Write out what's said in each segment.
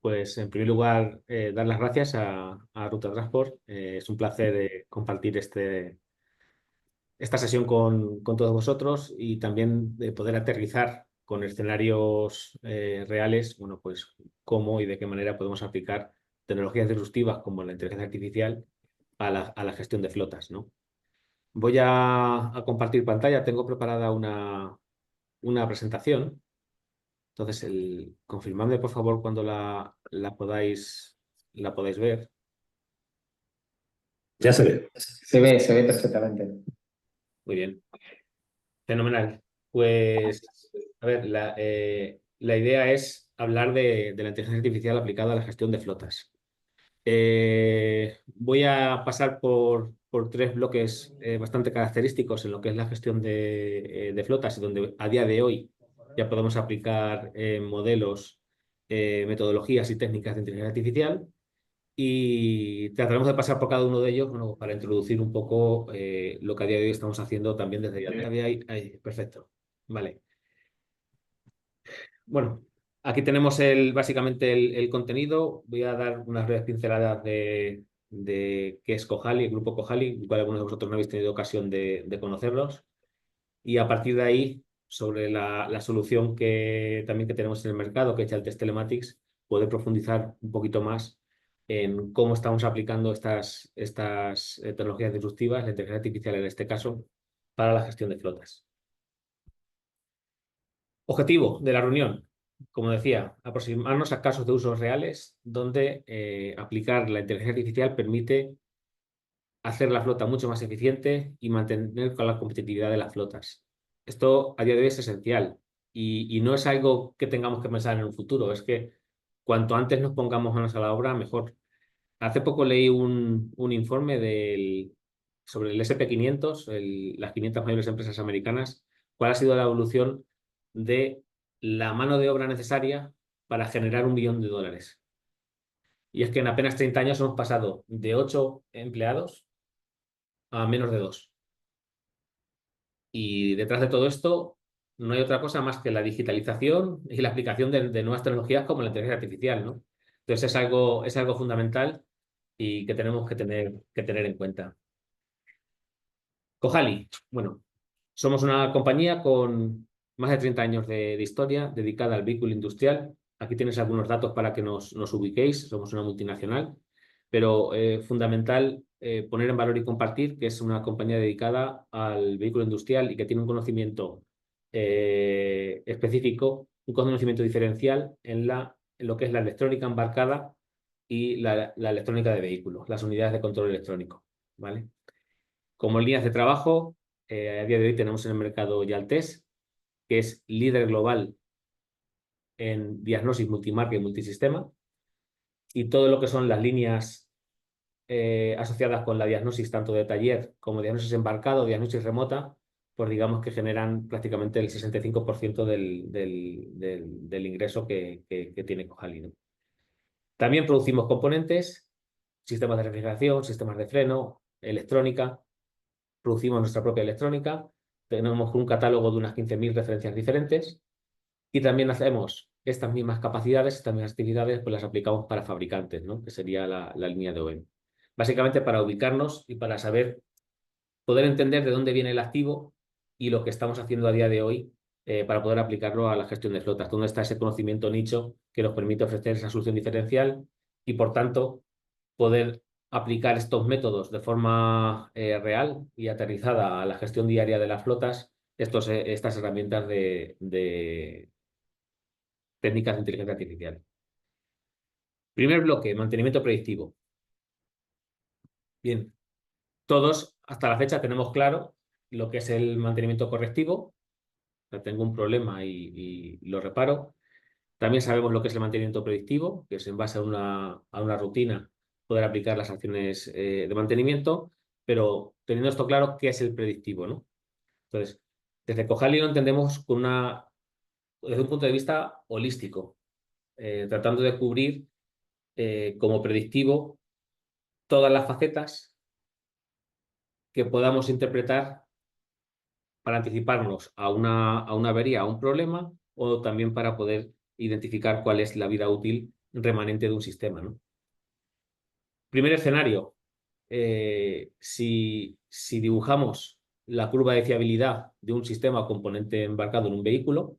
Pues en primer lugar, dar las gracias a Ruta Transport. Es un placer compartir esta sesión con todos vosotros y también de poder aterrizar con escenarios reales, bueno, pues cómo y de qué manera podemos aplicar tecnologías disruptivas como la inteligencia artificial a la gestión de flotas, ¿no? Voy a compartir pantalla. Tengo preparada una presentación. Entonces, confirmadme por favor cuando la podáis ver. Ya se ve. Se ve perfectamente. Muy bien, fenomenal. Pues, a ver, la idea es hablar de la inteligencia artificial aplicada a la gestión de flotas. Voy a pasar por tres bloques bastante característicos en lo que es la gestión de flotas y donde a día de hoy ya podemos aplicar modelos, metodologías y técnicas de inteligencia artificial. Y trataremos de pasar por cada uno de ellos, bueno, para introducir un poco lo que a día de hoy estamos haciendo también desde ya. Ahí, perfecto. Vale. Bueno, aquí tenemos básicamente el contenido. Voy a dar unas breves pinceladas de qué es Cojali, el grupo Cojali, el cual algunos de vosotros no habéis tenido ocasión de conocerlos. Y a partir de ahí, sobre la solución que tenemos en el mercado, que es el Test Telematics, poder profundizar un poquito más en cómo estamos aplicando estas tecnologías disruptivas, la inteligencia artificial en este caso, para la gestión de flotas. Objetivo de la reunión, como decía, aproximarnos a casos de usos reales donde aplicar la inteligencia artificial permite hacer la flota mucho más eficiente y mantener con la competitividad de las flotas. Esto a día de hoy es esencial y no es algo que tengamos que pensar en un futuro, es que cuanto antes nos pongamos manos a la obra, mejor. Hace poco leí un informe sobre el SP500, las 500 mayores empresas americanas, cuál ha sido la evolución de la mano de obra necesaria para generar $1 billón. Y es que en apenas 30 años hemos pasado de 8 empleados a menos de 2. Y detrás de todo esto no hay otra cosa más que la digitalización y la aplicación de nuevas tecnologías como la inteligencia artificial, ¿no? Entonces es algo fundamental y que tenemos que tener en cuenta. Cojali, bueno, somos una compañía con más de 30 años de historia dedicada al vehículo industrial. Aquí tienes algunos datos para que nos ubiquéis. Somos una multinacional, pero fundamental poner en valor y compartir que es una compañía dedicada al vehículo industrial y que tiene un conocimiento específico, un conocimiento diferencial en lo que es la electrónica embarcada y la electrónica de vehículos, las unidades de control electrónico, ¿vale? Como líneas de trabajo, a día de hoy tenemos en el mercado Yaltes, que es líder global en diagnosis multimarca y multisistema, y todo lo que son las líneas asociadas con la diagnosis tanto de taller como diagnosis embarcado, diagnosis remota, pues digamos que generan prácticamente el 65% del ingreso que tiene Cojali, ¿no? También producimos componentes, sistemas de refrigeración, sistemas de freno, electrónica. Producimos nuestra propia electrónica, tenemos un catálogo de unas 15.000 referencias diferentes y también hacemos estas mismas capacidades, estas mismas actividades, pues las aplicamos para fabricantes, ¿no? Que sería la línea de OEM. Básicamente para ubicarnos y para poder entender de dónde viene el activo y lo que estamos haciendo a día de hoy para poder aplicarlo a la gestión de flotas, dónde está ese conocimiento nicho que nos permite ofrecer esa solución diferencial y, por tanto, poder aplicar estos métodos de forma real y aterrizada a la gestión diaria de las flotas, estas herramientas de técnicas de inteligencia artificial. Primer bloque, mantenimiento predictivo. Bien, todos hasta la fecha tenemos claro lo que es el mantenimiento correctivo. O sea, tengo un problema y lo reparo. También sabemos lo que es el mantenimiento predictivo, que es en base a una rutina poder aplicar las acciones de mantenimiento, pero teniendo esto claro, ¿qué es el predictivo, no? Entonces, desde Cojali lo entendemos desde un punto de vista holístico, tratando de cubrir como predictivo todas las facetas que podamos interpretar para anticiparnos a una avería, a un problema, o también para poder identificar cuál es la vida útil remanente de un sistema, ¿no? Primer escenario, si dibujamos la curva de fiabilidad de un sistema o componente embarcado en un vehículo,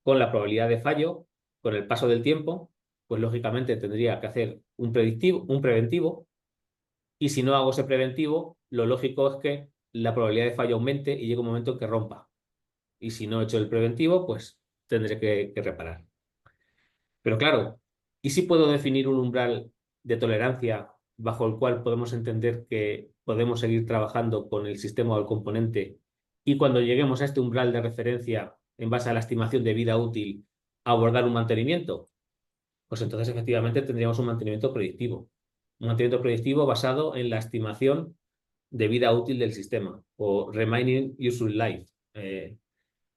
con la probabilidad de fallo, con el paso del tiempo, pues lógicamente tendría que hacer un preventivo, y si no hago ese preventivo, lo lógico es que la probabilidad de fallo aumente y llegue un momento en que rompa. Y si no he hecho el preventivo, pues tendré que reparar. Pero claro, ¿y si puedo definir un umbral de tolerancia bajo el cual podemos entender que podemos seguir trabajando con el sistema o el componente, y cuando lleguemos a este umbral de referencia en base a la estimación de vida útil, abordar un mantenimiento? Pues entonces efectivamente tendríamos un mantenimiento predictivo. Un mantenimiento predictivo basado en la estimación de vida útil del sistema, o Remaining Useful Life,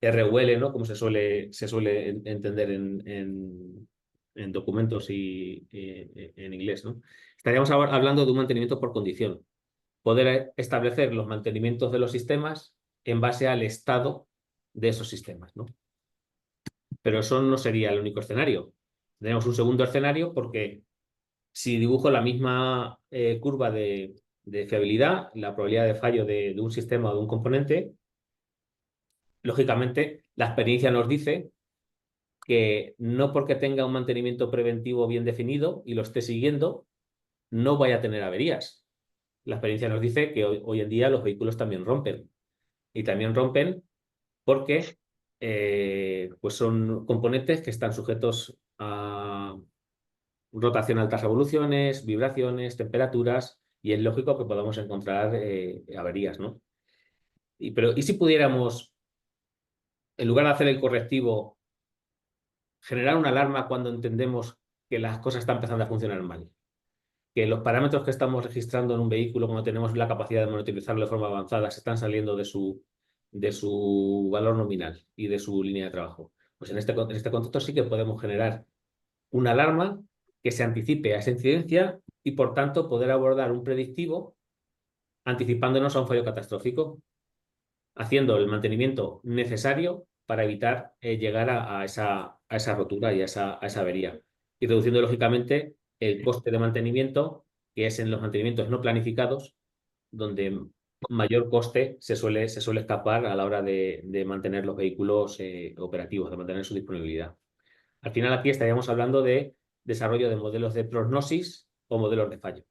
RUL, ¿no? Como se suele entender en documentos y en inglés, ¿no? Estaríamos hablando de un mantenimiento por condición. Poder establecer los mantenimientos de los sistemas en base al estado de esos sistemas, ¿no? Pero eso no sería el único escenario. Tenemos un segundo escenario, porque si dibujo la misma curva de fiabilidad, la probabilidad de fallo de un sistema o de un componente, lógicamente la experiencia nos dice que no porque tenga un mantenimiento preventivo bien definido y lo esté siguiendo, no vaya a tener averías. La experiencia nos dice que hoy en día los vehículos también rompen. Y también rompen porque pues son componentes que están sujetos a rotación a altas revoluciones, vibraciones, temperaturas, y es lógico que podamos encontrar averías, ¿no? ¿Y si pudiéramos, en lugar de hacer el correctivo, generar una alarma cuando entendemos que las cosas están empezando a funcionar mal? Que los parámetros que estamos registrando en un vehículo, cuando tenemos la capacidad de monitorizarlo de forma avanzada, se están saliendo de su valor nominal y de su línea de trabajo. Pues en este contexto sí que podemos generar una alarma que se anticipe a esa incidencia y, por tanto, poder abordar un predictivo anticipándonos a un fallo catastrófico, haciendo el mantenimiento necesario para evitar llegar a esa rotura y a esa avería, y reduciendo lógicamente el coste de mantenimiento, que es en los mantenimientos no planificados donde mayor coste se suele escapar a la hora de mantener los vehículos operativos, de mantener su disponibilidad. Al final aquí estaríamos hablando de desarrollo de modelos de prognosis o modelos de fallo.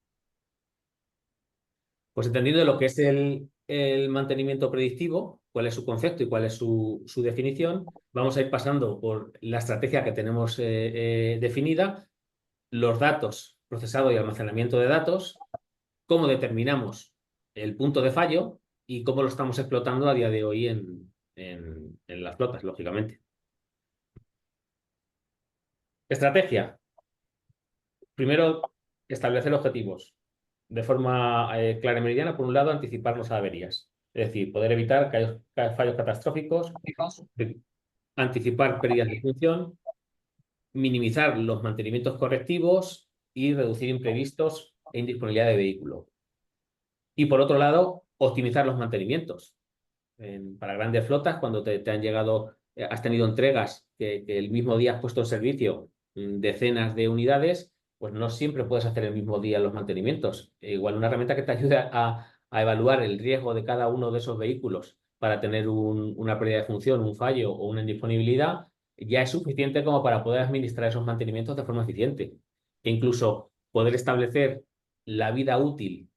Pues entendiendo lo que es el mantenimiento predictivo, cuál es su concepto y cuál es su definición, vamos a ir pasando por la estrategia que tenemos definida, los datos, procesado y almacenamiento de datos, cómo determinamos el punto de fallo y cómo lo estamos explotando a día de hoy en las flotas, lógicamente. Estrategia. Primero, establecer objetivos de forma clara y meridiana. Por un lado, anticiparnos a averías, es decir, poder evitar fallos catastróficos, anticipar pérdidas de función, minimizar los mantenimientos correctivos y reducir imprevistos e indisponibilidad de vehículo. Y por otro lado, optimizar los mantenimientos. Para grandes flotas, cuando te han llegado, has tenido entregas que el mismo día has puesto en servicio decenas de unidades, pues no siempre puedes hacer el mismo día los mantenimientos. Igual una herramienta que te ayude a evaluar el riesgo de cada uno de esos vehículos para tener una pérdida de función, un fallo o una indisponibilidad, ya es suficiente como para poder administrar esos mantenimientos de forma eficiente. E incluso poder establecer la vida útil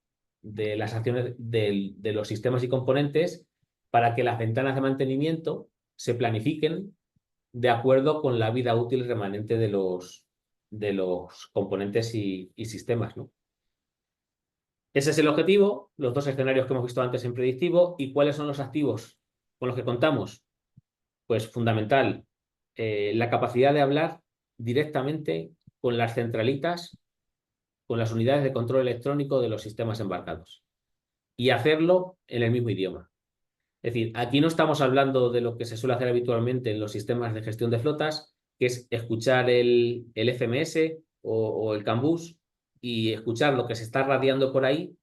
de las acciones de los sistemas y componentes para que las ventanas de mantenimiento se planifiquen de acuerdo con la vida útil remanente de los componentes y sistemas, ¿no? Ese es el objetivo, los dos escenarios que hemos visto antes en predictivo. ¿Y cuáles son los activos con los que contamos? Pues fundamental, la capacidad de hablar directamente con las centralitas, con las unidades de control electrónico de los sistemas embarcados, y hacerlo en el mismo idioma. Es decir, aquí no estamos hablando de lo que se suele hacer habitualmente en los sistemas de gestión de flotas, que es escuchar el FMS o el CAN bus y escuchar lo que se está radiando por ahí,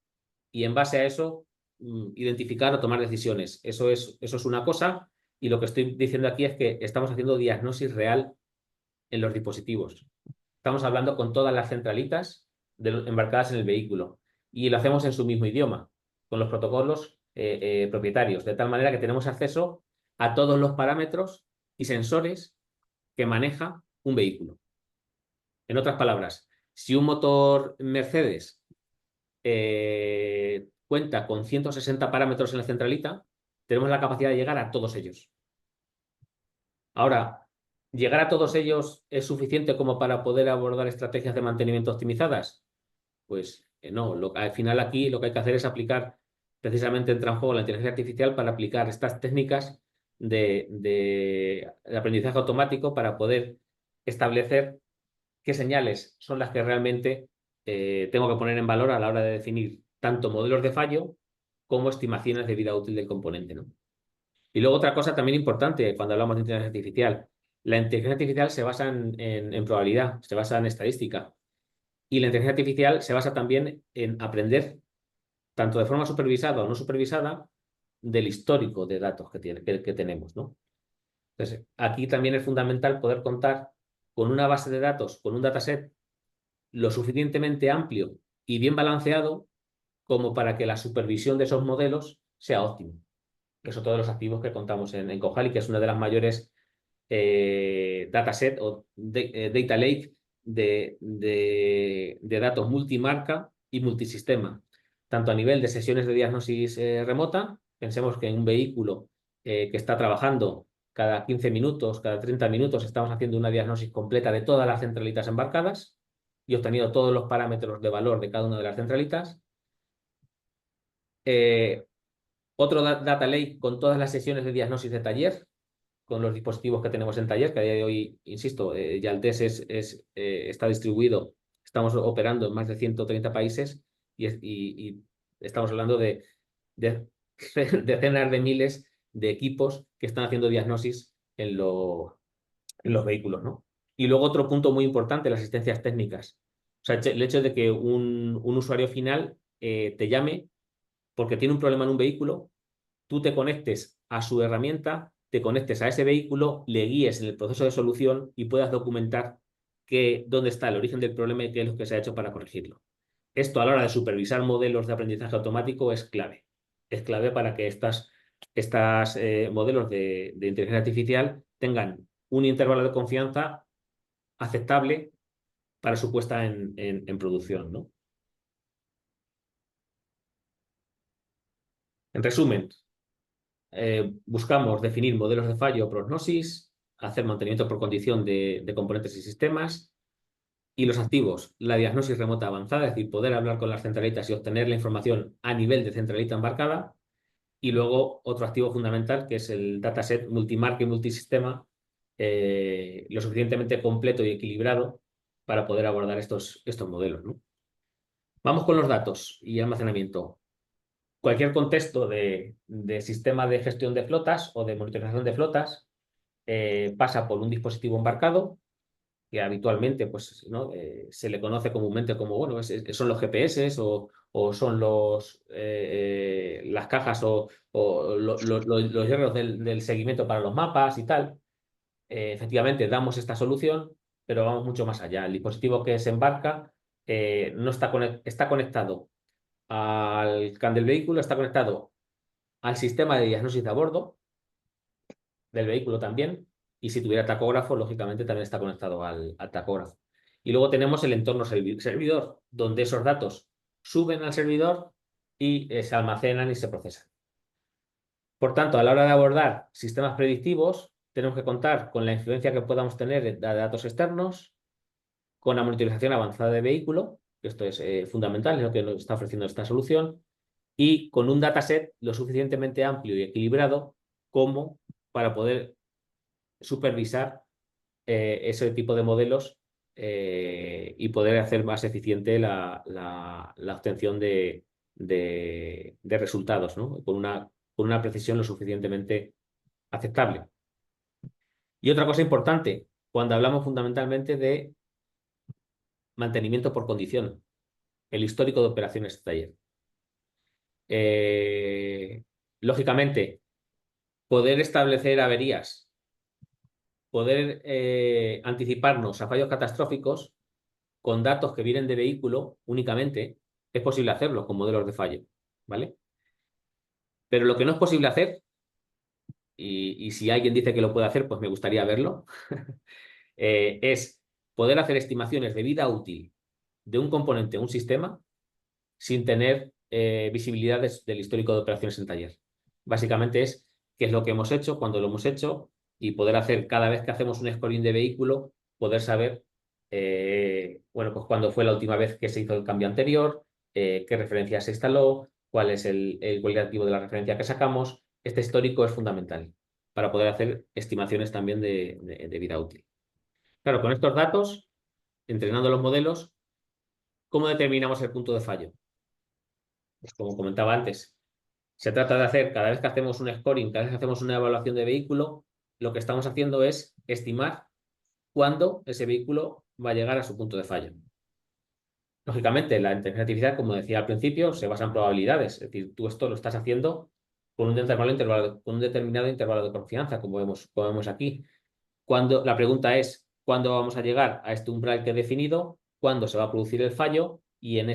y en base a eso identificar o tomar decisiones. Eso es una cosa, y lo que estoy diciendo aquí es que estamos haciendo diagnosis real en los dispositivos. Estamos hablando con todas las centralitas embarcadas en el vehículo y lo hacemos en su mismo idioma, con los protocolos propietarios, de tal manera que tenemos acceso a todos los parámetros y sensores que maneja un vehículo. En otras palabras, si un motor Mercedes cuenta con 160 parámetros en la centralita, tenemos la capacidad de llegar a todos ellos. Ahora, ¿llegar a todos ellos es suficiente como para poder abordar estrategias de mantenimiento optimizadas? Pues no, al final aquí lo que hay que hacer es aplicar, precisamente entra en juego la inteligencia artificial para aplicar estas técnicas de aprendizaje automático para poder establecer qué señales son las que realmente tengo que poner en valor a la hora de definir tanto modelos de fallo como estimaciones de vida útil del componente, ¿no? Y luego otra cosa también importante cuando hablamos de inteligencia artificial. La inteligencia artificial se basa en probabilidad, se basa en estadística. Y la inteligencia artificial se basa también en aprender, tanto de forma supervisada o no supervisada, del histórico de datos que tenemos, ¿no? Entonces, aquí también es fundamental poder contar con una base de datos, con un dataset lo suficientemente amplio y bien balanceado como para que la supervisión de esos modelos sea óptima. Que es otro de los activos que contamos en Cojali, que es una de las mayores dataset o data lake de datos multimarca y multisistema, tanto a nivel de sesiones de diagnosis remota. Pensemos que en un vehículo que está trabajando cada 15 minutos, cada 30 minutos, estamos haciendo una diagnosis completa de todas las centralitas embarcadas y obtenido todos los parámetros de valor de cada una de las centralitas. Otro data lake con todas las sesiones de diagnosis de taller, con los dispositivos que tenemos en taller, que a día de hoy, insisto, ya el test está distribuido, estamos operando en más de 130 países y estamos hablando de decenas de miles de equipos que están haciendo diagnosis en los vehículos, ¿no? Y luego otro punto muy importante, las asistencias técnicas. O sea, el hecho de que un usuario final te llame porque tiene un problema en un vehículo, tú te conectes a su herramienta, te conectes a ese vehículo, le guíes en el proceso de solución y puedas documentar dónde está el origen del problema y qué es lo que se ha hecho para corregirlo. Esto a la hora de supervisar modelos de aprendizaje automático es clave. Es clave para que estos modelos de inteligencia artificial tengan un intervalo de confianza aceptable para su puesta en producción, ¿no? En resumen, buscamos definir modelos de fallo o prognosis, hacer mantenimiento por condición de componentes y sistemas, y los activos, la diagnosis remota avanzada, es decir, poder hablar con las centralitas y obtener la información a nivel de centralita embarcada, y luego otro activo fundamental que es el dataset multimarca y multisistema, lo suficientemente completo y equilibrado para poder abordar estos modelos, ¿no? Vamos con los datos y almacenamiento. Cualquier contexto de sistema de gestión de flotas o de monitorización de flotas pasa por un dispositivo embarcado que habitualmente pues, ¿no? Se le conoce comúnmente como, bueno, son los GPS o son las cajas o los hierros del seguimiento para los mapas y tal. Efectivamente, damos esta solución, pero vamos mucho más allá. El dispositivo que se embarca no está conectado al CAN del vehículo, está conectado al sistema de diagnosis de a bordo del vehículo también, y si tuviera tacógrafo, lógicamente también está conectado al tacógrafo. Y luego tenemos el entorno servidor, donde esos datos suben al servidor y se almacenan y se procesan. Por tanto, a la hora de abordar sistemas predictivos, tenemos que contar con la influencia que podamos tener de datos externos, con la monitorización avanzada de vehículo, que esto es fundamental, es lo que nos está ofreciendo esta solución, y con un dataset lo suficientemente amplio y equilibrado como para poder supervisar ese tipo de modelos y poder hacer más eficiente la obtención de resultados, ¿no? Con una precisión lo suficientemente aceptable. Y otra cosa importante, cuando hablamos fundamentalmente de mantenimiento por condición, el histórico de operaciones de taller. Lógicamente, poder establecer averías poder anticiparnos a fallos catastróficos con datos que vienen de vehículo únicamente, es posible hacerlo con modelos de fallo, ¿vale? Pero lo que no es posible hacer, y si alguien dice que lo puede hacer, pues me gustaría verlo, es poder hacer estimaciones de vida útil de un componente o un sistema sin tener visibilidad del histórico de operaciones en taller. Básicamente es qué es lo que hemos hecho, cuándo lo hemos hecho y poder hacer cada vez que hacemos un scoring de vehículo, poder saber, bueno, pues cuándo fue la última vez que se hizo el cambio anterior, qué referencia se instaló, cuál es el cualitativo de la referencia que sacamos. Este histórico es fundamental para poder hacer estimaciones también de vida útil. Claro, con estos datos, entrenando los modelos, ¿cómo determinamos el punto de fallo? Pues como comentaba antes, se trata de hacer, cada vez que hacemos un scoring, cada vez que hacemos una evaluación de vehículo, lo que estamos haciendo es estimar cuándo ese vehículo va a llegar a su punto de fallo. Lógicamente, la inteligencia artificial, como decía al principio, se basa en probabilidades. Es decir, tú esto lo estás haciendo con un determinado intervalo de confianza, como vemos aquí. La pregunta es, ¿cuándo vamos a llegar a este umbral que he definido? ¿Cuándo se va a producir el fallo? Y en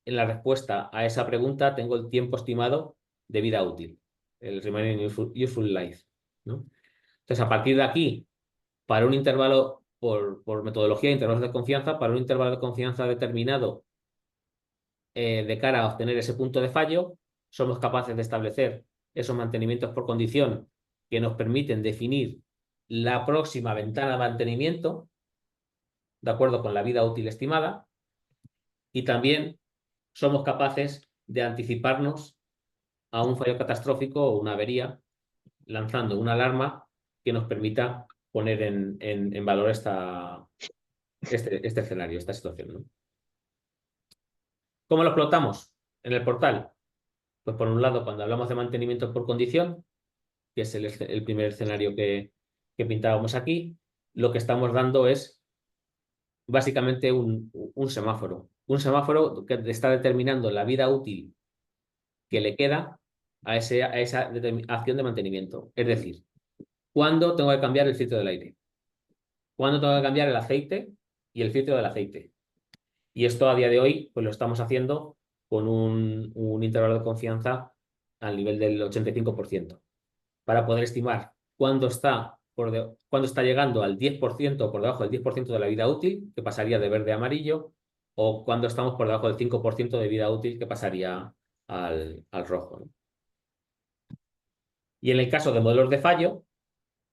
la respuesta a esa pregunta tengo el tiempo estimado de vida útil, el remaining useful life, ¿no? Entonces, a partir de aquí, para un intervalo, por metodología de intervalos de confianza, para un intervalo de confianza determinado de cara a obtener ese punto de fallo, somos capaces de establecer esos mantenimientos por condición que nos permiten definir la próxima ventana de mantenimiento de acuerdo con la vida útil estimada y también somos capaces de anticiparnos a un fallo catastrófico o una avería lanzando una alarma que nos permita poner en valor este escenario, esta situación, ¿no? ¿Cómo lo explotamos en el portal? Pues por un lado, cuando hablamos de mantenimiento por condición, que es el primer escenario que pintábamos aquí, lo que estamos dando es básicamente un semáforo. Un semáforo que está determinando la vida útil que le queda a esa acción de mantenimiento. Es decir, ¿cuándo tengo que cambiar el filtro del aire? ¿Cuándo tengo que cambiar el aceite y el filtro del aceite? Y esto a día de hoy pues lo estamos haciendo con un intervalo de confianza al nivel del 85% para poder estimar cuándo está llegando al 10% o por debajo del 10% de la vida útil, que pasaría de verde a amarillo, o cuando estamos por debajo del 5% de vida útil, que pasaría al rojo, ¿no? Y en el caso de modelos de fallo,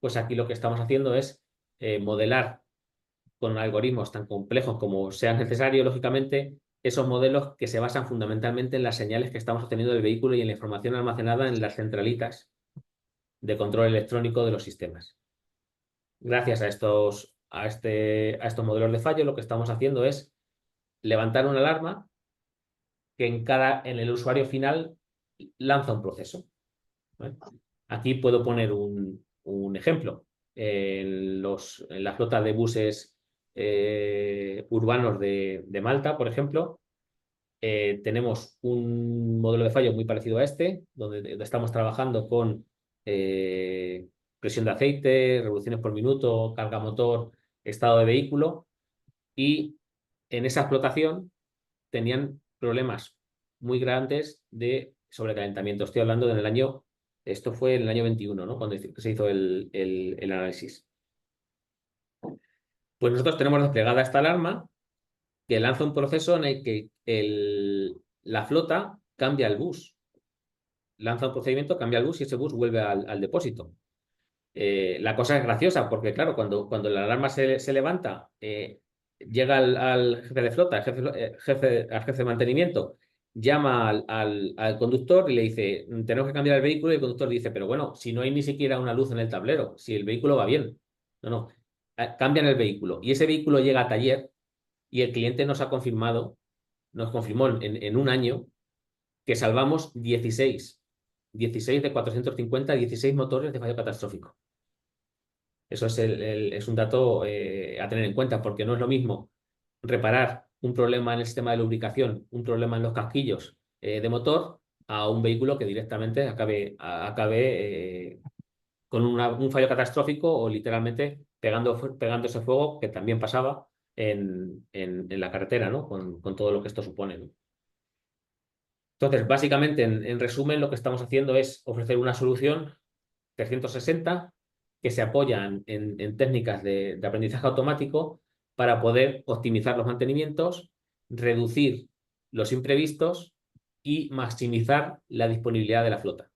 pues aquí lo que estamos haciendo es modelar con algoritmos tan complejos como sean necesarios, lógicamente, esos modelos que se basan fundamentalmente en las señales que estamos obteniendo del vehículo y en la información almacenada en las centralitas de control electrónico de los sistemas. Gracias a estos modelos de fallo, lo que estamos haciendo es levantar una alarma que en el usuario final lanza un proceso, ¿vale? Aquí puedo poner un ejemplo. En la flota de buses urbanos de Malta, por ejemplo, tenemos un modelo de fallo muy parecido a este, donde estamos trabajando con presión de aceite, revoluciones por minuto, carga motor, estado de vehículo, y en esa explotación tenían problemas muy grandes de sobrecalentamiento. Estoy hablando esto fue en el año 21, ¿no? Cuando se hizo el análisis. Pues nosotros tenemos desplegada esta alarma que lanza un proceso en el que la flota cambia el bus. Lanza un procedimiento, cambia el bus y ese bus vuelve al depósito. La cosa es graciosa porque, claro, cuando la alarma se levanta, llega al jefe de flota, al jefe de mantenimiento, llama al conductor y le dice, tenemos que cambiar el vehículo, y el conductor dice, pero bueno, si no hay ni siquiera una luz en el tablero, si el vehículo va bien. No. Cambian el vehículo y ese vehículo llega a taller y el cliente nos confirmó en un año que salvamos 16 de 450, 16 motores de fallo catastrófico. Eso es un dato a tener en cuenta, porque no es lo mismo reparar un problema en el sistema de lubricación, un problema en los casquillos de motor, a un vehículo que directamente acabe con un fallo catastrófico o literalmente pegándose fuego, que también pasaba en la carretera, ¿no? Con todo lo que esto supone, ¿no? Entonces, básicamente, en resumen, lo que estamos haciendo es ofrecer una solución 360 que se apoyan en técnicas de aprendizaje automático para poder optimizar los mantenimientos, reducir los imprevistos y maximizar la disponibilidad de la flota.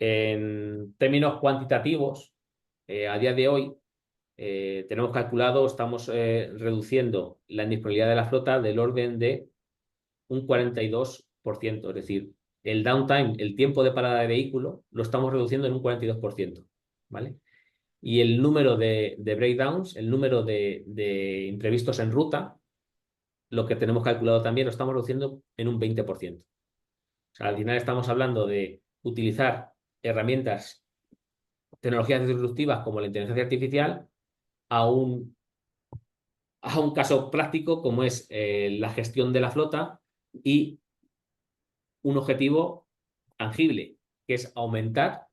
En términos cuantitativos, a día de hoy tenemos calculado, estamos reduciendo la indisponibilidad de la flota del orden de un 42%, es decir, el downtime, el tiempo de parada de vehículo, lo estamos reduciendo en un 42%, ¿vale? Y el número de breakdowns, el número de imprevistos en ruta, lo que tenemos calculado también lo estamos reduciendo en un 20%. O sea, al final estamos hablando de utilizar herramientas, tecnologías disruptivas como la inteligencia artificial a un caso práctico como es la gestión de la flota y un objetivo tangible, que es aumentar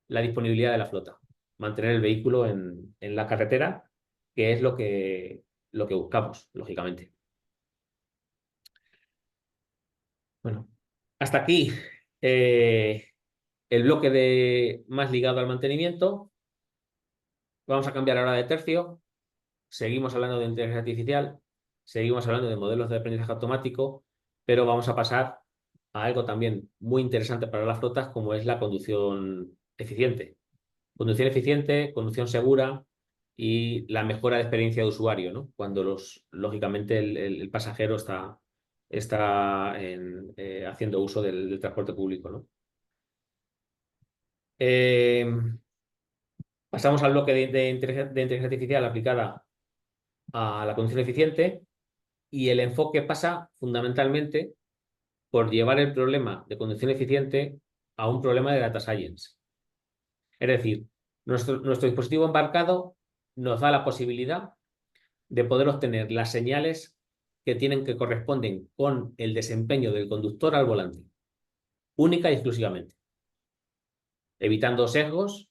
la disponibilidad de la flota, mantener el vehículo en la carretera, que es lo que buscamos, lógicamente. Bueno, hasta aquí el bloque más ligado al mantenimiento. Vamos a cambiar ahora de tercio. Seguimos hablando de inteligencia artificial, seguimos hablando de modelos de aprendizaje automático, pero vamos a pasar a algo también muy interesante para las flotas, como es la conducción eficiente. Conducción eficiente, conducción segura y la mejora de experiencia de usuario, ¿no? Cuando lógicamente el pasajero está haciendo uso del transporte público, ¿no? Pasamos al bloque de inteligencia artificial aplicada a la conducción eficiente y el enfoque pasa fundamentalmente por llevar el problema de conducción eficiente a un problema de data science. Es decir, nuestro dispositivo embarcado nos da la posibilidad de poder obtener las señales que corresponden con el desempeño del conductor al volante, única y exclusivamente, evitando sesgos,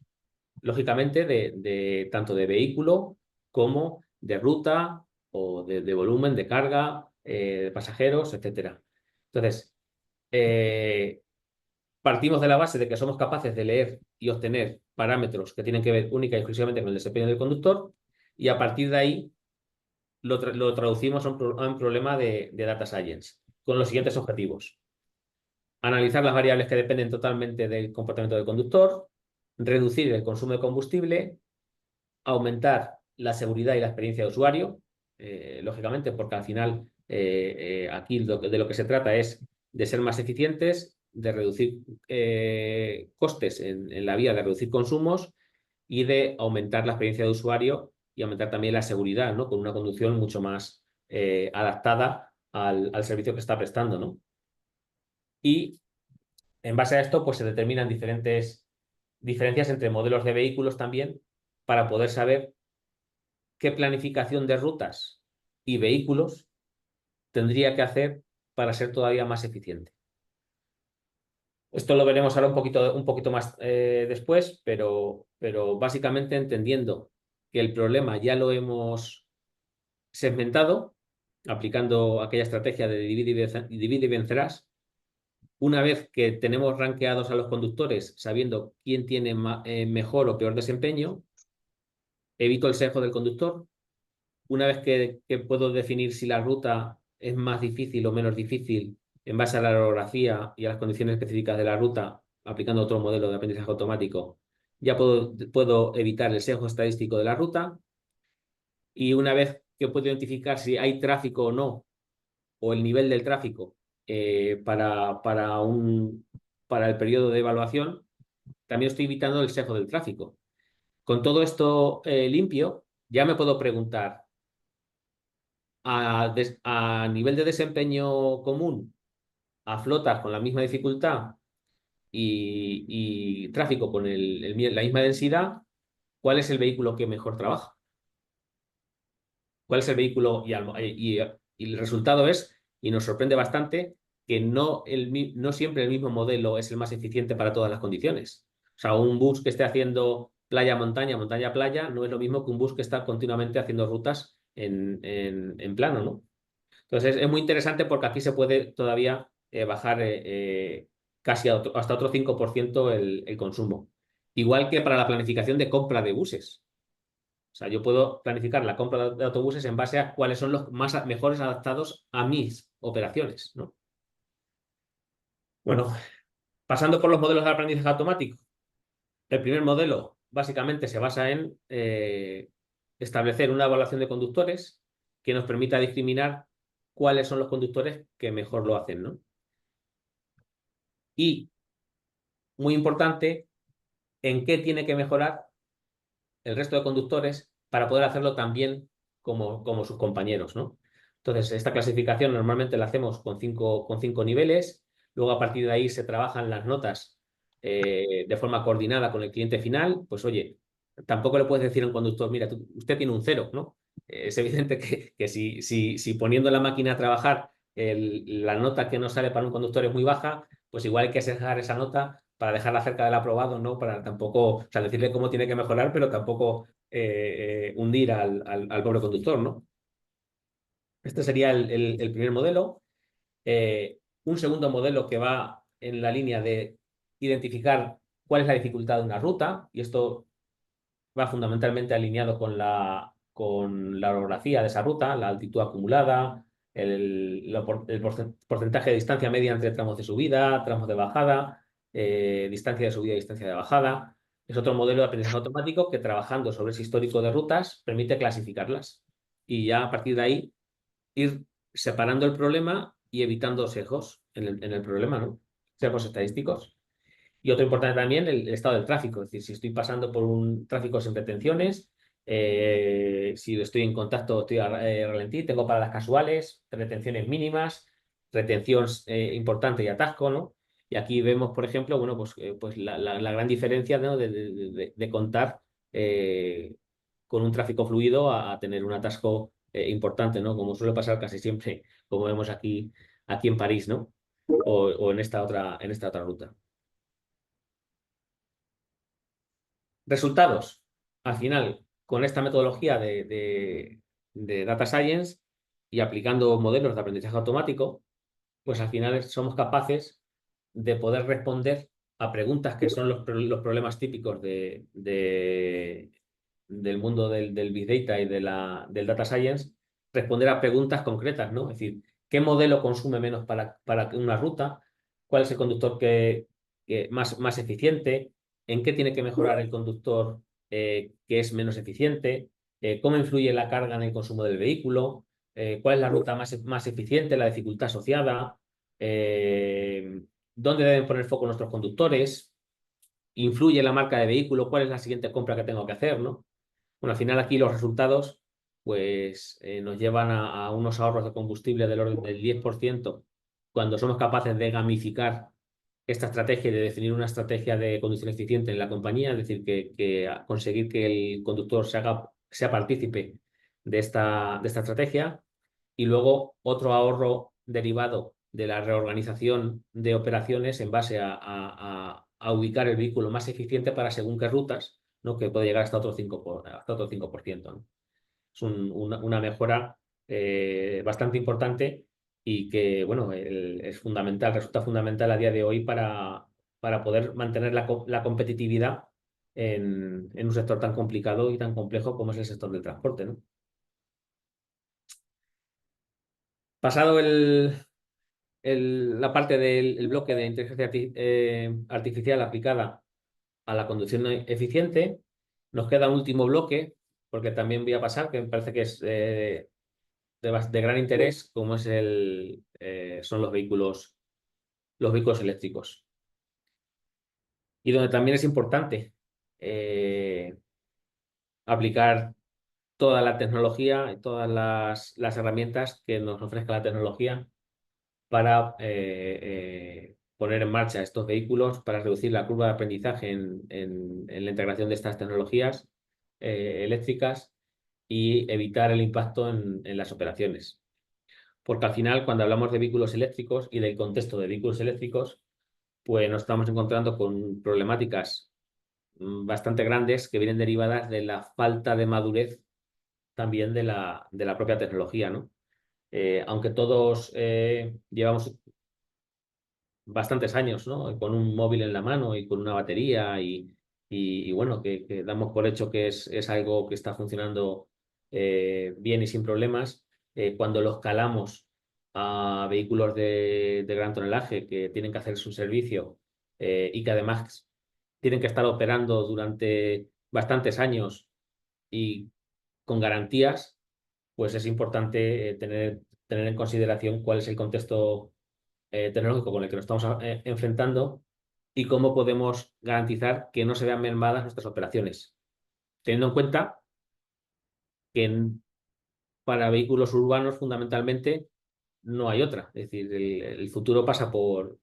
lógicamente, tanto de vehículo como de ruta o de volumen, de carga, de pasajeros, etc. Entonces, partimos de la base de que somos capaces de leer y obtener parámetros que tienen que ver única y exclusivamente con el desempeño del conductor y a partir de ahí lo traducimos a un problema de data science con los siguientes objetivos. Analizar las variables que dependen totalmente del comportamiento del conductor, reducir el consumo de combustible, aumentar la seguridad y la experiencia de usuario, lógicamente, porque al final aquí de lo que se trata es de ser más eficientes, de reducir costes en la vía de reducir consumos y de aumentar la experiencia de usuario y aumentar también la seguridad, ¿no? Con una conducción mucho más adaptada al servicio que está prestando, ¿no? Y en base a esto, pues se determinan diferentes diferencias entre modelos de vehículos también para poder saber qué planificación de rutas y vehículos tendría que hacer para ser todavía más eficiente. Esto lo veremos ahora un poquito más después, pero básicamente entendiendo que el problema ya lo hemos segmentado, aplicando aquella estrategia de divide y vencerás. Una vez que tenemos rankeados a los conductores, sabiendo quién tiene mejor o peor desempeño, evito el sesgo del conductor. Una vez que puedo definir si la ruta es más difícil o menos difícil en base a la orografía y a las condiciones específicas de la ruta, aplicando otro modelo de aprendizaje automático, ya puedo evitar el sesgo estadístico de la ruta. Y una vez que puedo identificar si hay tráfico o no, o el nivel del tráfico para el periodo de evaluación, también estoy evitando el sesgo del tráfico. Con todo esto limpio, ya me puedo preguntar, a nivel de desempeño común, a flotas con la misma dificultad y tráfico con la misma densidad, ¿cuál es el vehículo que mejor trabaja? ¿Cuál es el vehículo? Y el resultado es, y nos sorprende bastante, que no siempre el mismo modelo es el más eficiente para todas las condiciones. O sea, un bus que esté haciendo playa-montaña, montaña-playa, no es lo mismo que un bus que está continuamente haciendo rutas en plano, ¿no? Entonces es muy interesante porque aquí se puede todavía bajar casi hasta otro 5% el consumo. Igual que para la planificación de compra de buses. O sea, yo puedo planificar la compra de autobuses en base a cuáles son los mejores adaptados a mis operaciones, ¿no? Bueno, pasando por los modelos de aprendizaje automático. El primer modelo básicamente se basa en establecer una evaluación de conductores que nos permita discriminar cuáles son los conductores que mejor lo hacen, ¿no? Y, muy importante, en qué tiene que mejorar el resto de conductores para poder hacerlo también como sus compañeros, ¿no? Entonces, esta clasificación normalmente la hacemos con cinco niveles. Luego, a partir de ahí, se trabajan las notas de forma coordinada con el cliente final. Pues, oye, tampoco le puedes decir a un conductor, mira, usted tiene un 0, ¿no? Es evidente que si poniendo la máquina a trabajar la nota que nos sale para un conductor es muy baja, pues igual hay que dejar esa nota para dejarla cerca del aprobado, ¿no? Para tampoco, o sea, decirle cómo tiene que mejorar, pero tampoco hundir al pobre conductor, ¿no? Este sería el primer modelo. Un segundo modelo que va en la línea de identificar cuál es la dificultad de una ruta, y esto va fundamentalmente alineado con la orografía de esa ruta, la altitud acumulada, el porcentaje de distancia media entre tramos de subida, tramos de bajada, distancia de subida y distancia de bajada. Es otro modelo de aprendizaje automático que, trabajando sobre ese histórico de rutas, permite clasificarlas y ya a partir de ahí ir separando el problema y evitando sesgos en el problema, ¿no? Sesgos estadísticos. Y otro importante también, el estado del tráfico. Es decir, si estoy pasando por un tráfico sin retenciones, si estoy en contacto, estoy a ralentí, tengo paradas casuales, retenciones mínimas, retención importante y atasco, ¿no? Y aquí vemos, por ejemplo, bueno, pues la gran diferencia, ¿no? de contar con un tráfico fluido a tener un atasco importante, ¿no? Como suele pasar casi siempre, como vemos aquí en París, ¿no? O en esta otra ruta. Resultados. Al final, con esta metodología de Data Science y aplicando modelos de aprendizaje automático, pues al final somos capaces de poder responder a preguntas que son los problemas típicos del mundo del Big Data y del Data Science, responder a preguntas concretas, ¿no? Es decir, ¿qué modelo consume menos para una ruta? ¿Cuál es el conductor que más eficiente? ¿En qué tiene que mejorar el conductor que es menos eficiente? ¿Cómo influye la carga en el consumo del vehículo? ¿Cuál es la ruta más eficiente? La dificultad asociada. ¿Dónde deben poner foco nuestros conductores? ¿Influye la marca de vehículo? ¿Cuál es la siguiente compra que tengo que hacer, ¿no? Bueno, al final aquí los resultados pues nos llevan a unos ahorros de combustible del orden del 10% cuando somos capaces de gamificar esta estrategia y de definir una estrategia de conducción eficiente en la compañía, es decir, que conseguir que el conductor sea partícipe de esta estrategia. Y luego otro ahorro derivado de la reorganización de operaciones en base a ubicar el vehículo más eficiente para según qué rutas, ¿no? Que puede llegar hasta otro 5%, ¿no? Es una mejora bastante importante y que, bueno, es fundamental, resulta fundamental a día de hoy para poder mantener la competitividad en un sector tan complicado y tan complejo como es el sector del transporte, ¿no? Pasado la parte del bloque de inteligencia artificial aplicada a la conducción eficiente, nos queda un último bloque, porque también voy a pasar, que me parece que es de gran interés, como son los vehículos eléctricos. Y donde también es importante aplicar toda la tecnología y todas las herramientas que nos ofrezca la tecnología para poner en marcha estos vehículos, para reducir la curva de aprendizaje en la integración de estas tecnologías eléctricas y evitar el impacto en las operaciones. Porque al final, cuando hablamos de vehículos eléctricos y del contexto de vehículos eléctricos, pues nos estamos encontrando con problemáticas bastante grandes que vienen derivadas de la falta de madurez también de la propia tecnología, ¿no? Aunque todos llevamos bastantes años, ¿no? Con un móvil en la mano y con una batería y bueno, que damos por hecho que es algo que está funcionando bien y sin problemas. Cuando los calamos a vehículos de gran tonelaje que tienen que hacer su servicio y que además tienen que estar operando durante bastantes años y con garantías, pues es importante tener en consideración cuál es el contexto tecnológico con el que nos estamos enfrentando y cómo podemos garantizar que no se vean mermadas nuestras operaciones, teniendo en cuenta que para vehículos urbanos fundamentalmente no hay otra. Es decir, el futuro pasa por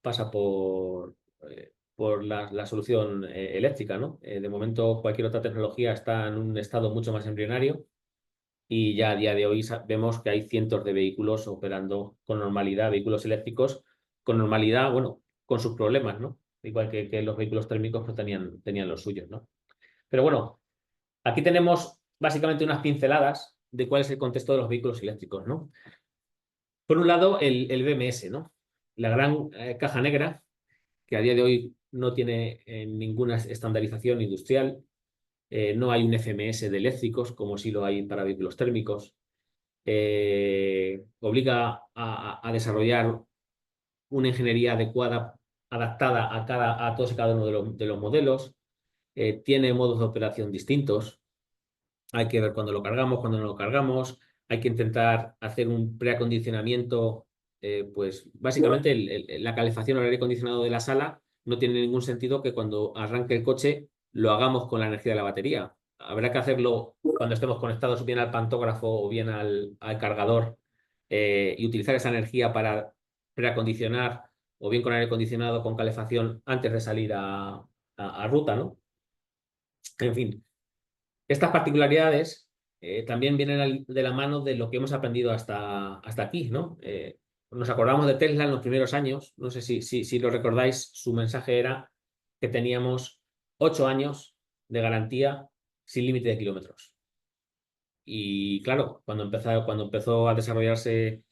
la solución eléctrica, ¿no? De momento cualquier otra tecnología está en un estado mucho más embrionario y ya a día de hoy vemos que hay cientos de vehículos operando con normalidad, vehículos eléctricos con normalidad, bueno, con sus problemas, ¿no? Igual que los vehículos térmicos pues tenían los suyos, ¿no? Pero bueno, aquí tenemos básicamente unas pinceladas de cuál es el contexto de los vehículos eléctricos, ¿no? Por un lado, el BMS, ¿no? La gran caja negra, que a día de hoy no tiene ninguna estandarización industrial. No hay un FMS de eléctricos, como sí lo hay para vehículos térmicos. Obliga a desarrollar una ingeniería adecuada, adaptada a todos y cada uno de los modelos. Tiene modos de operación distintos. Hay que ver cuándo lo cargamos, cuándo no lo cargamos. Hay que intentar hacer un preacondicionamiento. Pues básicamente la calefacción o el aire acondicionado de la sala no tiene ningún sentido que cuando arranque el coche lo hagamos con la energía de la batería. Habrá que hacerlo cuando estemos conectados bien al pantógrafo o bien al cargador y utilizar esa energía para preacondicionar o bien con aire acondicionado con calefacción antes de salir a ruta, ¿no? En fin, estas particularidades también vienen de la mano de lo que hemos aprendido hasta aquí, ¿no? Nos acordamos de Tesla en los primeros años, no sé si lo recordáis, su mensaje era que teníamos 8 años de garantía sin límite de kilómetros. Y claro, cuando empezó a desarrollarse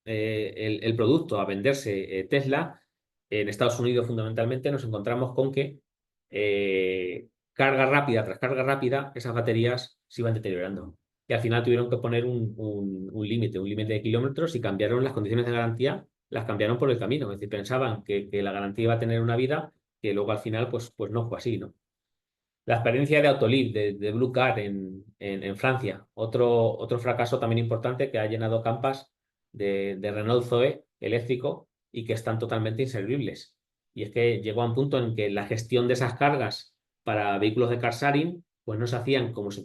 el producto, a venderse Tesla, en Estados Unidos fundamentalmente nos encontramos con que carga rápida tras carga rápida, esas baterías se iban deteriorando. Y al final tuvieron que poner un límite de kilómetros y cambiaron las condiciones de garantía, las cambiaron por el camino. Es decir, pensaban que la garantía iba a tener una vida que luego al final pues no fue así, ¿no? La experiencia de Autoliv, de Blue Car en Francia, otro fracaso también importante que ha llenado campas de Renault Zoe eléctrico y que están totalmente inservibles. Y es que llegó a un punto en que la gestión de esas cargas para vehículos de car sharing pues no se hacían como se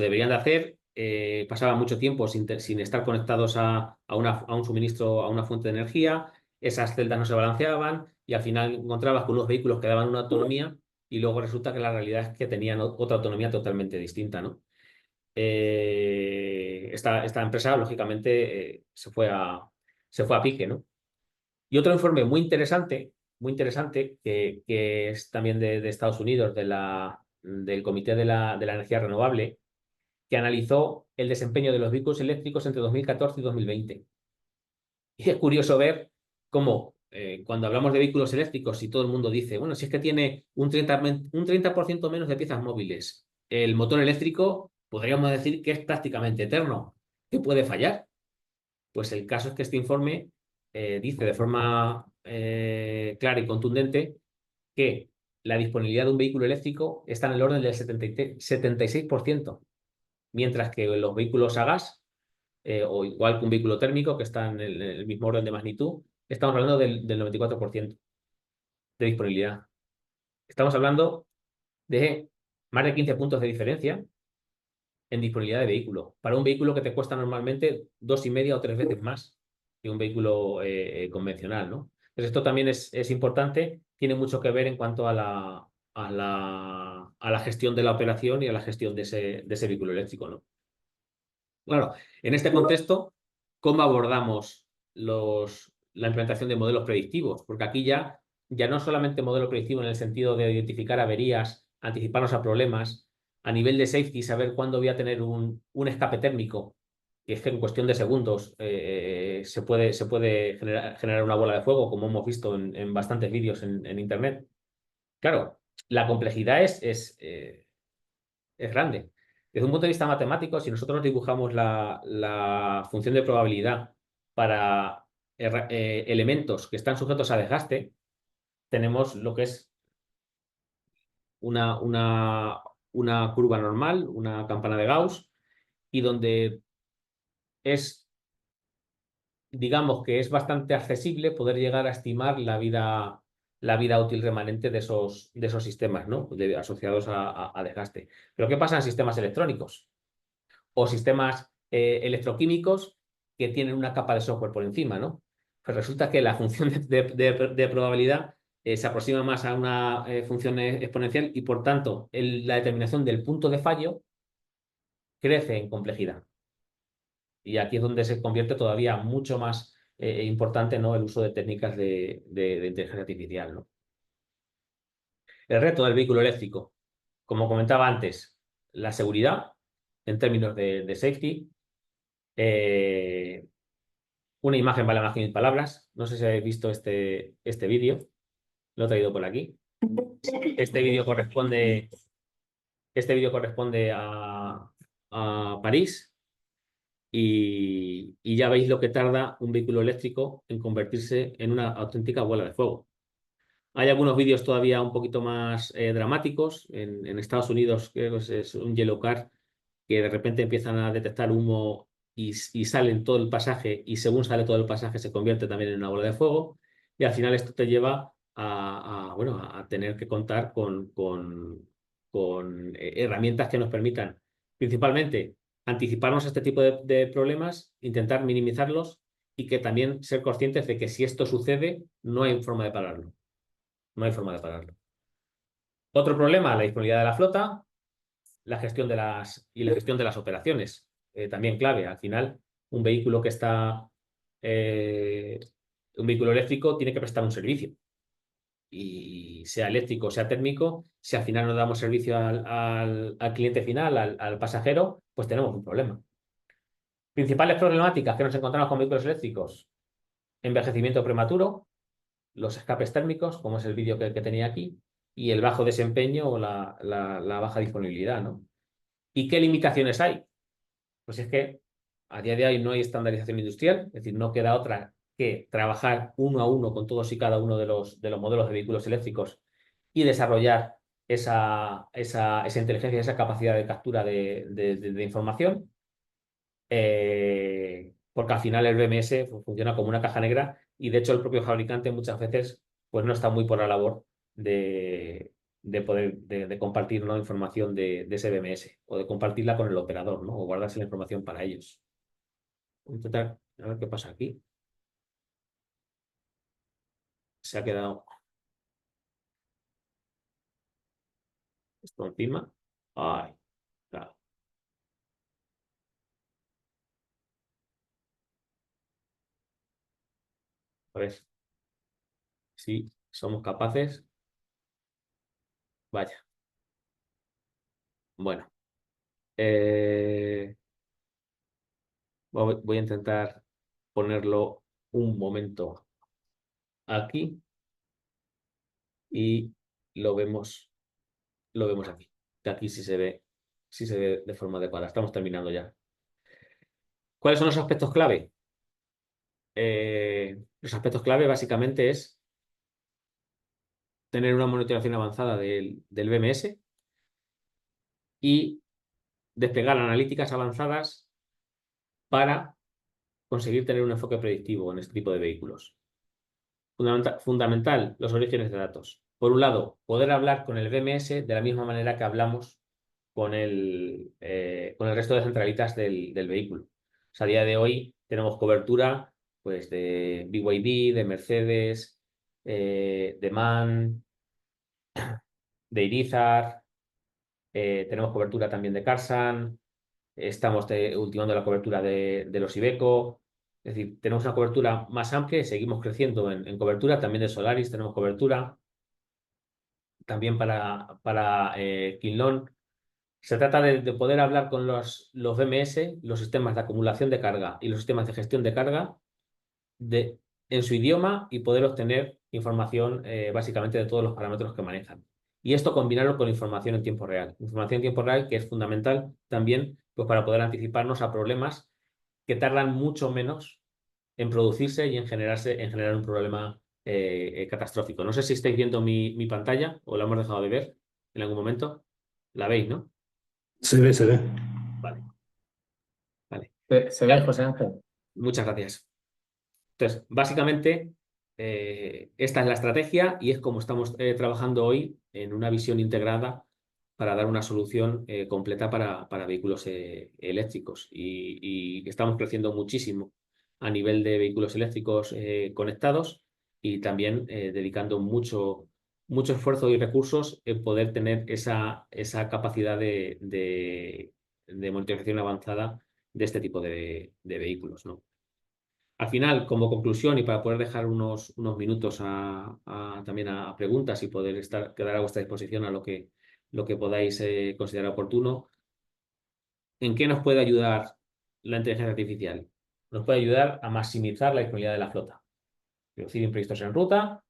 deberían de hacer. Pasaba mucho tiempo sin estar conectados a un suministro, a una fuente de energía. Esas celdas no se balanceaban y al final encontrabas con unos vehículos que daban una autonomía y luego resulta que la realidad es que tenían otra autonomía totalmente distinta, ¿no? Esta empresa, lógicamente, se fue a pique, ¿no? Y otro informe muy interesante, que es también de Estados Unidos, del Comité de la Energía Renovable, que analizó el desempeño de los vehículos eléctricos entre 2014 y 2020. Y es curioso ver cómo cuando hablamos de vehículos eléctricos y todo el mundo dice, bueno, si es que tiene un 30% menos de piezas móviles, el motor eléctrico podríamos decir que es prácticamente eterno. ¿Qué puede fallar? Pues el caso es que este informe dice de forma clara y contundente que la disponibilidad de un vehículo eléctrico está en el orden del 76%, mientras que los vehículos a gas, o igual que un vehículo térmico, que está en el mismo orden de magnitud, estamos hablando del 94% de disponibilidad. Estamos hablando de más de 15 puntos de diferencia en disponibilidad de vehículo, para un vehículo que te cuesta normalmente 2,5 o 3 veces más que un vehículo convencional, ¿no? Entonces esto también es importante, tiene mucho que ver en cuanto a la gestión de la operación y a la gestión de ese vehículo eléctrico, ¿no? Claro, en este contexto, ¿cómo abordamos la implementación de modelos predictivos? Porque aquí ya ya no solamente modelo predictivo en el sentido de identificar averías, anticiparnos a problemas, a nivel de safety, saber cuándo voy a tener un escape térmico, que es que en cuestión de segundos se puede generar una bola de fuego, como hemos visto en bastantes vídeos en Internet. Claro, la complejidad es grande. Desde un punto de vista matemático, si nosotros dibujamos la función de probabilidad para elementos que están sujetos a desgaste, tenemos lo que es una, una, una curva normal, una campana de Gauss, y donde es, digamos que es bastante accesible poder llegar a estimar la vida útil remanente de esos sistemas, ¿no? Asociados a desgaste. Pero ¿qué pasa en sistemas electrónicos o sistemas electroquímicos que tienen una capa de software por encima, ¿no? Pues resulta que la función de probabilidad se aproxima más a una función exponencial y, por tanto, la determinación del punto de fallo crece en complejidad. Y aquí es donde se convierte todavía mucho más importante, ¿no? El uso de técnicas de inteligencia artificial, ¿no? El reto del vehículo eléctrico, como comentaba antes, la seguridad en términos de safety. Una imagen vale más que mil palabras. No sé si habéis visto este vídeo. Lo he traído por aquí. Este vídeo corresponde, este vídeo corresponde a París y ya veis lo que tarda un vehículo eléctrico en convertirse en una auténtica bola de fuego. Hay algunos vídeos todavía un poquito más dramáticos. En Estados Unidos creo que es un yellow car que de repente empiezan a detectar humo y salen todo el pasaje y según sale todo el pasaje se convierte también en una bola de fuego y al final esto te lleva bueno, a tener que contar con herramientas que nos permitan principalmente anticiparnos a este tipo de problemas, intentar minimizarlos y que también ser conscientes de que si esto sucede no hay forma de pararlo. No hay forma de pararlo. Otro problema, la disponibilidad de la flota, la gestión la gestión de las operaciones. También clave. Al final, un vehículo que está, eh, un vehículo eléctrico tiene que prestar un servicio. Y sea eléctrico, sea térmico, si al final no damos servicio al cliente final, al pasajero, pues tenemos un problema. Principales problemáticas que nos encontramos con vehículos eléctricos: envejecimiento prematuro, los escapes térmicos, como es el vídeo que tenía aquí, y el bajo desempeño o la baja disponibilidad, ¿no? ¿Y qué limitaciones hay? Pues es que a día de hoy no hay estandarización industrial, es decir, no queda otra que trabajar uno a uno con todos y cada uno de los modelos de vehículos eléctricos y desarrollar esa inteligencia, esa capacidad de captura de información, porque al final el BMS funciona como una caja negra y de hecho el propio fabricante muchas veces pues no está muy por la labor de poder compartir, ¿no?, información de ese BMS o de compartirla con el operador, ¿no? O guardarse la información para ellos. Voy a intentar a ver qué pasa aquí. Se ha quedado esto encima. Ay, claro. A ver si somos capaces. Vaya. Bueno. eh, voy a intentar ponerlo un momento aquí y lo vemos, lo vemos aquí. Que aquí sí se ve de forma adecuada. Estamos terminando ya. ¿Cuáles son los aspectos clave? Los aspectos clave básicamente es tener una monitorización avanzada del BMS y desplegar analíticas avanzadas para conseguir tener un enfoque predictivo en este tipo de vehículos. Fundamental, los orígenes de datos. Por un lado, poder hablar con el BMS de la misma manera que hablamos con el resto de centralitas del vehículo. O sea, a día de hoy tenemos cobertura pues, de BYD, de Mercedes, de MAN, de Irizar, tenemos cobertura también de Karsan, estamos ultimando la cobertura de los Iveco, Es decir, tenemos una cobertura más amplia y seguimos creciendo en cobertura. También de Solaris tenemos cobertura. También para Quinlón. Se trata de poder hablar con los BMS, los sistemas de acumulación de carga y los sistemas de gestión de carga en su idioma y poder obtener información básicamente de todos los parámetros que manejan. Y esto combinarlo con información en tiempo real. Información en tiempo real que es fundamental también pues, para poder anticiparnos a problemas que tardan mucho menos en producirse y en generar un problema catastrófico. No sé si estáis viendo mi pantalla o la hemos dejado de ver en algún momento. La veis, ¿no? Se ve, se ve. Vale, vale. Se ve, José Ángel. Muchas gracias. Entonces, básicamente, esta es la estrategia y es como estamos trabajando hoy en una visión integrada para dar una solución completa para vehículos eléctricos. Y estamos creciendo muchísimo a nivel de vehículos eléctricos conectados y también dedicando mucho esfuerzo y recursos en poder tener esa capacidad de monitorización avanzada de este tipo de vehículos, ¿no? Al final, como conclusión y para poder dejar unos minutos también a preguntas y poder quedar a vuestra disposición a lo que podáis considerar oportuno, ¿en qué nos puede ayudar la inteligencia artificial? Nos puede ayudar a maximizar la disponibilidad de la flota, reducir imprevistos en ruta.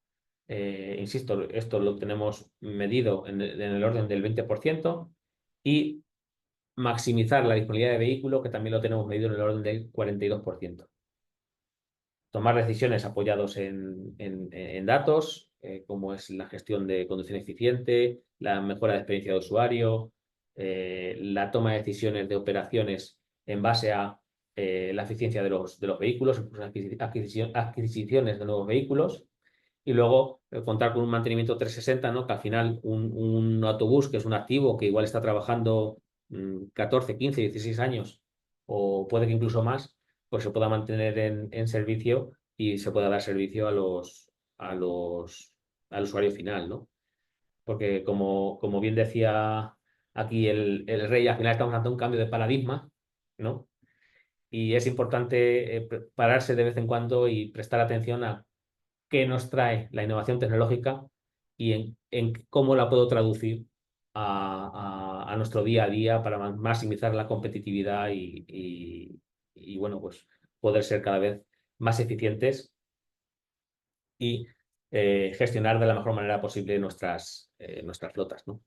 Insisto, esto lo tenemos medido en el orden del 20% y maximizar la disponibilidad de vehículo, que también lo tenemos medido en el orden del 42%. Tomar decisiones apoyados en datos, como es la gestión de conducción eficiente, la mejora de experiencia de usuario, la toma de decisiones de operaciones en base a la eficiencia de los vehículos, adquisiciones de nuevos vehículos, y luego contar con un mantenimiento 360, ¿no? Que al final un autobús, que es un activo que igual está trabajando 14, 15, 16 años, o puede que incluso más, pues se pueda mantener en servicio y se pueda dar servicio al usuario final, ¿no? Porque como bien decía aquí el rey, al final estamos ante un cambio de paradigma, ¿no? Y es importante pararse de vez en cuando y prestar atención a qué nos trae la innovación tecnológica y en cómo la puedo traducir a nuestro día a día para maximizar la competitividad y, bueno, pues poder ser cada vez más eficientes y gestionar de la mejor manera posible nuestras flotas, ¿no?